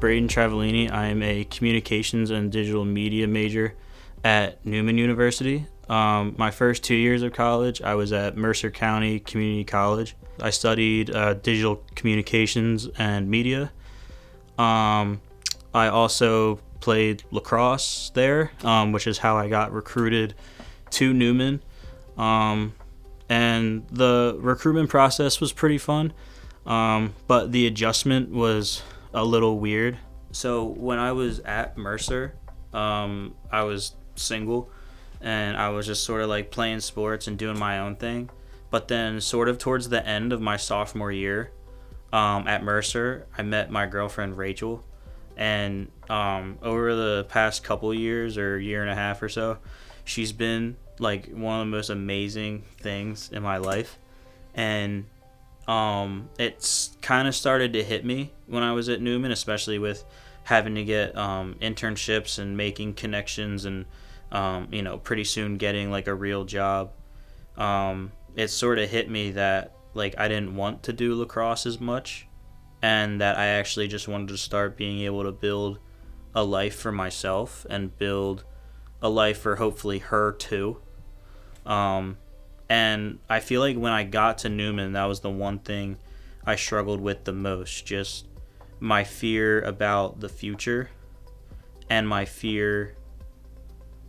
Braden Travellini. I am a communications and digital media major at Neumann University. My first 2 years of college, I was at Mercer County Community College. I studied digital communications and media. I also played lacrosse there, which is how I got recruited to Neumann. And the recruitment process was pretty fun, but the adjustment was a little weird. So when I was at Mercer, I was single, and I was just sort of like playing sports and doing my own thing. But then sort of towards the end of my sophomore year at Mercer, I met my girlfriend Rachel. And over the past couple years or year and a half or so, she's been like one of the most amazing things in my life. And it's kind of started to hit me when I was at Neumann, especially with having to get internships and making connections and pretty soon getting like a real job. It sort of hit me that like I didn't want to do lacrosse as much, and that I actually just wanted to start being able to build a life for myself and build a life for hopefully her too. And I feel like when I got to Neumann, that was the one thing I struggled with the most, just my fear about the future and my fear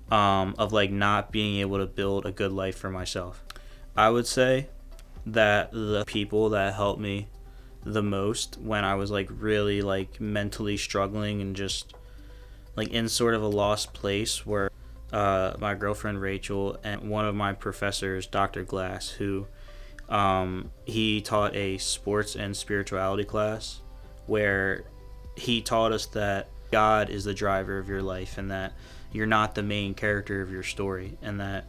of like not being able to build a good life for myself. I would say that the people that helped me the most when I was like really like mentally struggling and just like in sort of a lost place were my girlfriend Rachel and one of my professors, Dr. Glass, who he taught a sports and spirituality class where he taught us that God is the driver of your life and that you're not the main character of your story, and that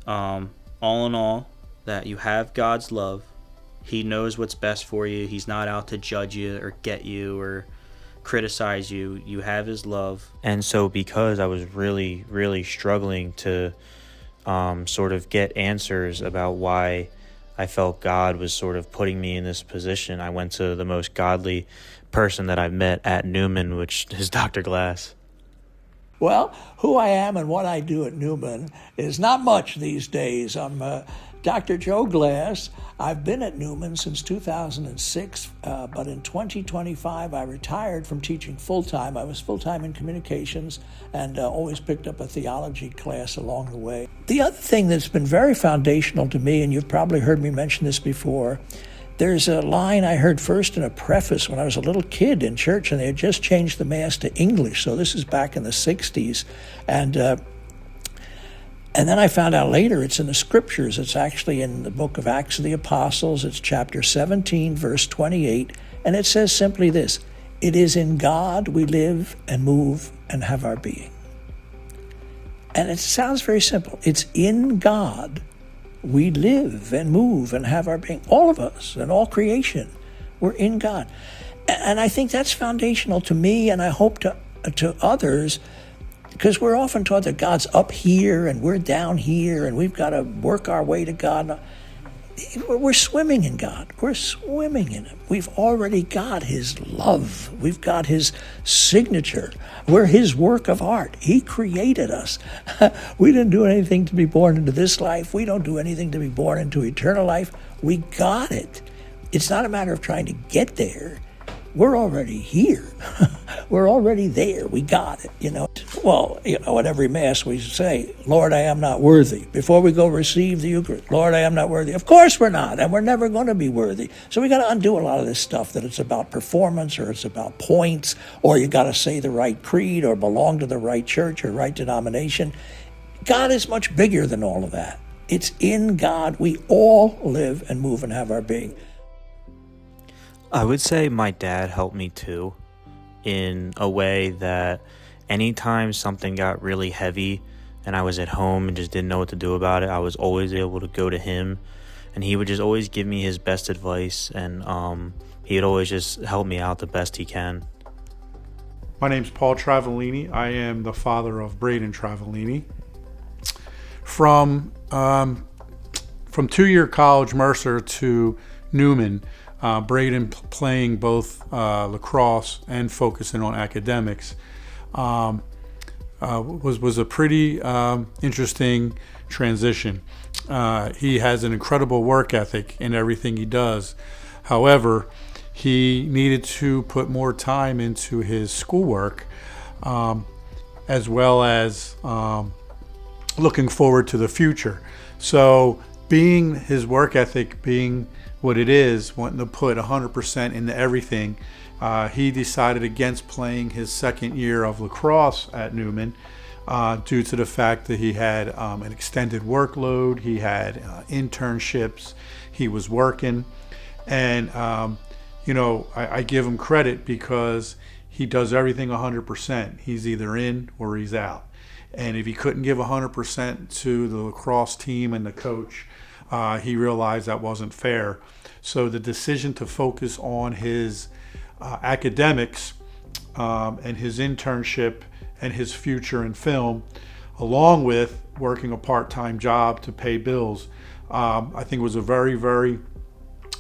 all in all, that you have God's love. He knows what's best for you. He's not out to judge you or get you or criticize you. You have his love. And so because I was really, really struggling to sort of get answers about why I felt God was sort of putting me in this position, I went to the most godly person that I've met at Neumann, which is Dr. Glass. Well, who I am and what I do at Neumann is not much these days. I'm Dr. Joe Glass. I've been at Neumann since 2006, but in 2025 I retired from teaching full-time. I was full-time in communications and always picked up a theology class along the way. The other thing that's been very foundational to me, and you've probably heard me mention this before, there's a line I heard first in a preface when I was a little kid in church, and they had just changed the Mass to English, so this is back in the 60s. And then I found out later it's in the scriptures. It's actually in the book of Acts of the Apostles. It's chapter 17, verse 28. And it says simply this: "It is in God we live and move and have our being." And it sounds very simple. It's in God we live and move and have our being. All of us and all creation, we're in God. And I think that's foundational to me, and I hope to others, because we're often taught that God's up here and we're down here and we've got to work our way to God. We're swimming in God. We're swimming in Him. We've already got His love. We've got His signature. We're His work of art. He created us. We didn't do anything to be born into this life. We don't do anything to be born into eternal life. We got it. It's not a matter of trying to get there. We're already here. We're already there. We got it, Well, at every Mass we say, "Lord, I am not worthy." Before we go receive the Eucharist, "Lord, I am not worthy." Of course we're not, and we're never going to be worthy. So we got to undo a lot of this stuff that it's about performance or it's about points or you got to say the right creed or belong to the right church or right denomination. God is much bigger than all of that. It's in God we all live and move and have our being. I would say my dad helped me too, in a way that anytime something got really heavy and I was at home and just didn't know what to do about it, I was always able to go to him, and he would just always give me his best advice, and he'd always just help me out the best he can. My name's Paul Travellini. I am the father of Braden Travellini. From 2-year college, Mercer, to Neumann, Braden playing both lacrosse and focusing on academics was a pretty interesting transition. He has an incredible work ethic in everything he does. However, he needed to put more time into his schoolwork, as well as looking forward to the future. So being his work ethic being what it is, wanting to put 100% into everything, he decided against playing his second year of lacrosse at Neumann due to the fact that he had an extended workload, he had internships, he was working, and I give him credit because he does everything 100%. He's either in or he's out. And if he couldn't give 100% to the lacrosse team and the coach, he realized that wasn't fair. So the decision to focus on his academics and his internship and his future in film, along with working a part-time job to pay bills, I think was a very, very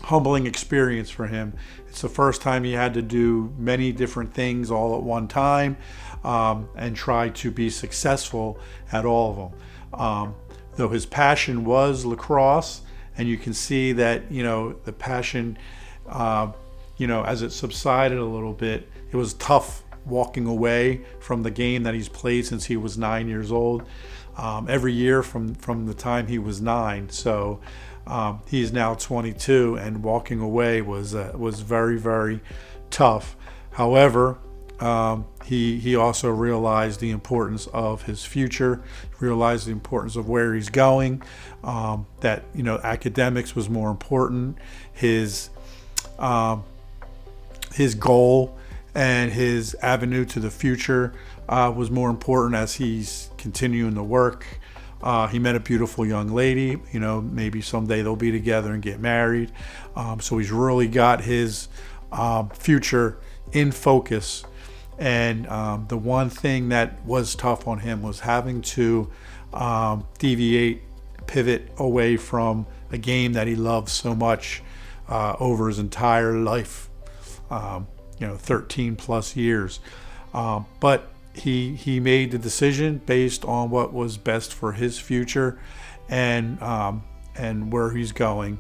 humbling experience for him. It's the first time he had to do many different things all at one time and try to be successful at all of them. Though his passion was lacrosse, and you can see that, the passion, as it subsided a little bit, it was tough walking away from the game that he's played since he was 9 years old, every year from the time he was 9. So he's now 22, and walking away was very, very tough. However, he also realized the importance of his future, realized the importance of where he's going, that academics was more important. His goal and his avenue to the future was more important as he's continuing to work. He met a beautiful young lady. Maybe someday they'll be together and get married. So he's really got his future in focus. And the one thing that was tough on him was having to pivot away from a game that he loved so much over his entire life, 13 plus years. But he made the decision based on what was best for his future and where he's going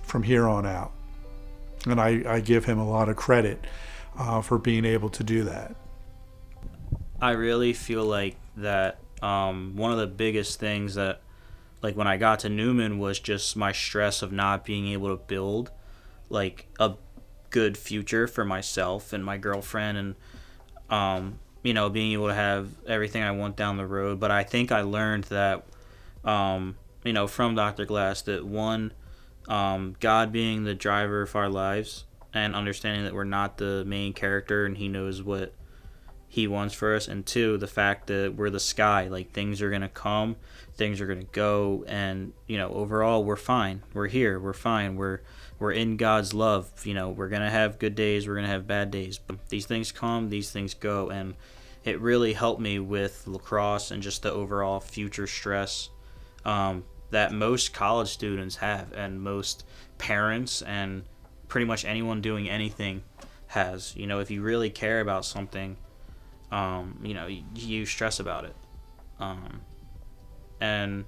from here on out. And I give him a lot of credit for being able to do that. I really feel like that one of the biggest things that, like, when I got to Neumann was just my stress of not being able to build like a good future for myself and my girlfriend, and being able to have everything I want down the road. But I think I learned that from Dr. Glass, that one, God being the driver of our lives and understanding that we're not the main character and he knows what he wants for us, and two, the fact that we're the sky, like things are going to come, things are going to go, and overall we're fine, we're here, we're fine, we're in God's love. We're going to have good days, we're going to have bad days, but these things come, these things go. And it really helped me with lacrosse and just the overall future stress that most college students have, and most parents and pretty much anyone doing anything has. If you really care about something, you stress about it. And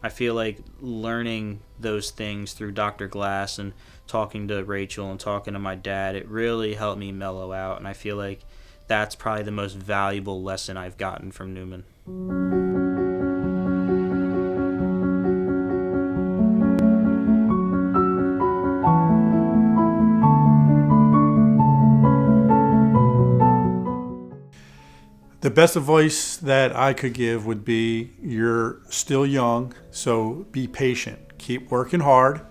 I feel like learning those things through Dr. Glass and talking to Rachel and talking to my dad, it really helped me mellow out. And I feel like that's probably the most valuable lesson I've gotten from Neumann. The best advice that I could give would be, you're still young, so be patient. Keep working hard.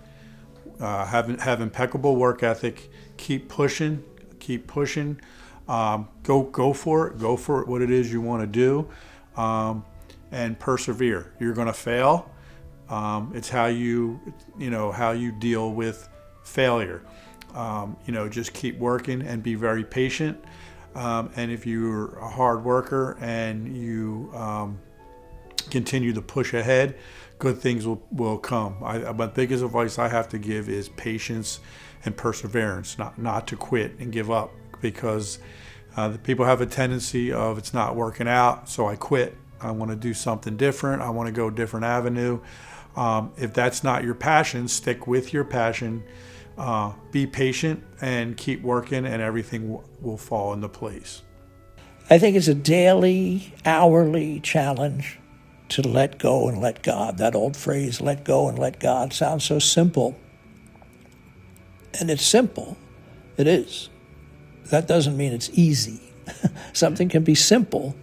Have impeccable work ethic. Keep pushing. Go for it. Go for what it is you want to do, and persevere. You're going to fail. It's how you deal with failure. Just keep working and be very patient. And if you're a hard worker and you continue to push ahead, good things will come. My biggest advice I have to give is patience and perseverance, not to quit and give up, because the people have a tendency of, it's not working out, so I quit. I want to do something different. I want to go a different avenue. If that's not your passion, stick with your passion. Be patient and keep working, and everything will fall into place. I think it's a daily, hourly challenge to let go and let God. That old phrase, let go and let God, sounds so simple. And it's simple. It is. That doesn't mean it's easy. Something can be simple.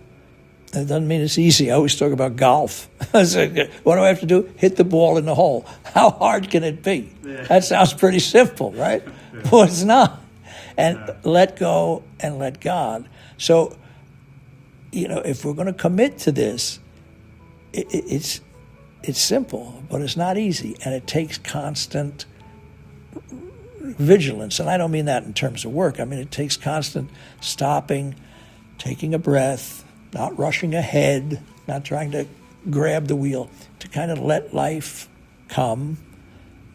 That doesn't mean it's easy. I always talk about golf. What do I have to do? Hit the ball in the hole. How hard can it be? Yeah. That sounds pretty simple, right? Yeah. Well, it's not. And let go and let God. So, if we're going to commit to this, it's simple, but it's not easy. And it takes constant vigilance. And I don't mean that in terms of work. I mean, it takes constant stopping, taking a breath, not rushing ahead, not trying to grab the wheel, to kind of let life come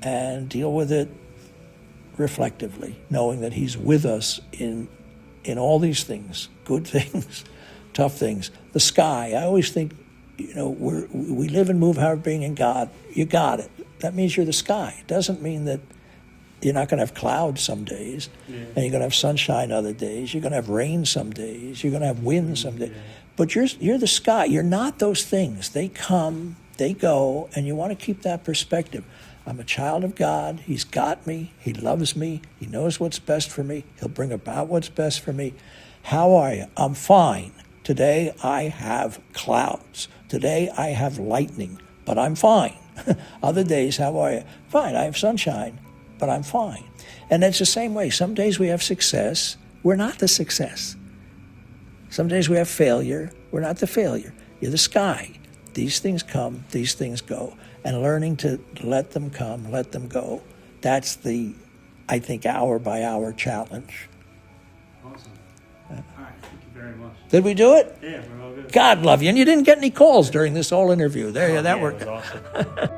and deal with it reflectively, knowing that He's with us in all these things, good things, tough things. The sky, I always think, we live and move however being in God. You got it. That means you're the sky. It doesn't mean that you're not going to have clouds some days, and you're going to have sunshine other days. You're going to have rain some days. You're going to have wind some days. But you're the sky. You're not those things. They come, they go, and you want to keep that perspective. I'm a child of God. He's got me. He loves me. He knows what's best for me. He'll bring about what's best for me. How are you? I'm fine. Today I have clouds. Today I have lightning, but I'm fine. Other days, how are you? Fine, I have sunshine, but I'm fine. And it's the same way. Some days we have success. We're not the success. Some days we have failure. We're not the failure. You're the sky. These things come, these things go. And learning to let them come, let them go. That's the, I think, hour by hour challenge. Awesome. All right, thank you very much. Did we do it? Yeah, we're all good. God love you. And you didn't get any calls during this whole interview. That worked. It was awesome.